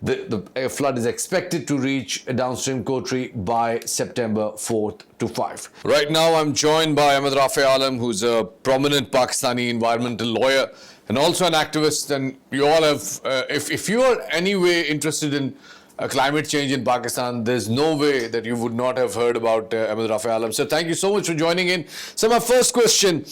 The flood is expected to reach downstream Kotri by September 4th to 5. Right now, I'm joined by Ahmed Rafe Alam, who's a prominent Pakistani environmental lawyer and also an activist. And you all have, if you are anyway interested in climate change in Pakistan, there's no way that you would not have heard about Ahmed Rafe Alam. So thank you so much for joining in. So my first question,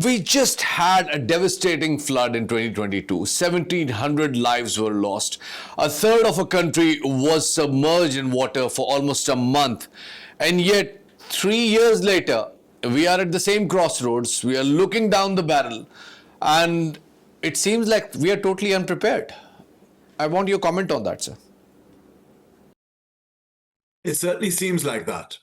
we just had a devastating flood in 2022. 1,700 lives were lost. A third of a country was submerged in water for almost a month. And yet, 3 years later, we are at the same crossroads. We are looking down the barrel. And it seems like we are totally unprepared. I want your comment on that, sir. It certainly seems like that.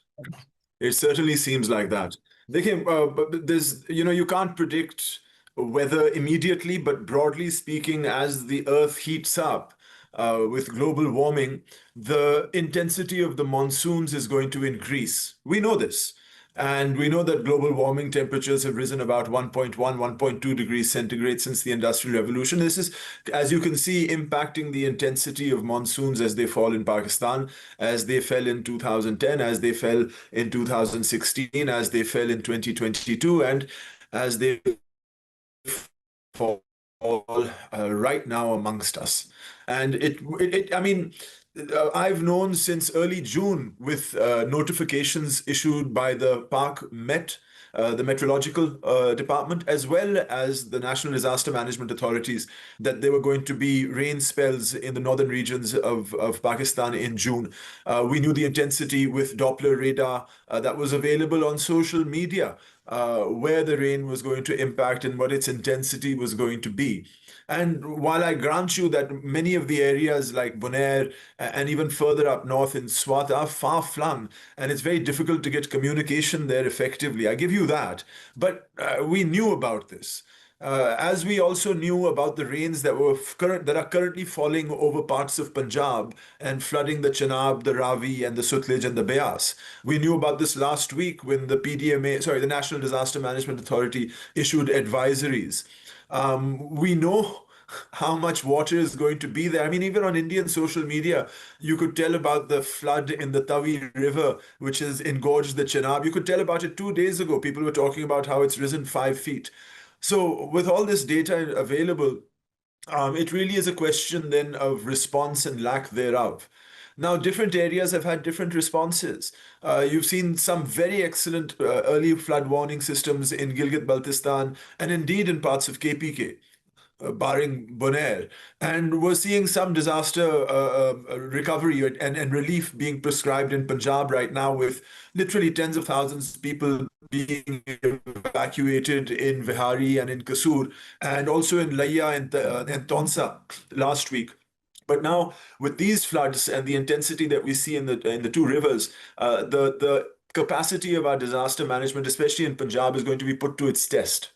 It certainly seems like that. But there's, you can't predict weather immediately, but broadly speaking, as the Earth heats up with global warming, the intensity of the monsoons is going to increase. We know this. And we know that global warming temperatures have risen about 1.1, 1.2 degrees centigrade since the Industrial Revolution. This is, as you can see, impacting the intensity of monsoons as they fall in Pakistan, as they fell in 2010, as they fell in 2016, as they fell in 2022, and as they fall right now amongst us. And I've known since early June with notifications issued by the Pak Met, the Meteorological Department, as well as the National Disaster Management Authorities, that there were going to be rain spells in the northern regions of Pakistan in June. We knew the intensity with Doppler radar that was available on social media, where the rain was going to impact and what its intensity was going to be. And while I grant you that many of the areas like Bonaire and even further up north in Swat are far-flung, and it's very difficult to get communication there effectively, I give you that. But we knew about this. As we also knew about the rains that are currently falling over parts of Punjab and flooding the Chenab, the Ravi, and the Sutlej and the Beas. We knew about this last week when the the National Disaster Management Authority issued advisories. We know how much water is going to be there. I mean, even on Indian social media, you could tell about the flood in the Tavi River, which has engorged the Chenab. You could tell about it 2 days ago. People were talking about how it's risen 5 feet. So with all this data available, it really is a question then of response and lack thereof. Now, different areas have had different responses. You've seen some very excellent early flood warning systems in Gilgit-Baltistan and indeed in parts of KPK. Barring Bonaire, and we're seeing some disaster recovery and relief being prescribed in Punjab right now, with literally tens of thousands of people being evacuated in Vihari and in Kasur, and also in Laya and Tonsa last week. But now, with these floods and the intensity that we see in the two rivers, the capacity of our disaster management, especially in Punjab, is going to be put to its test.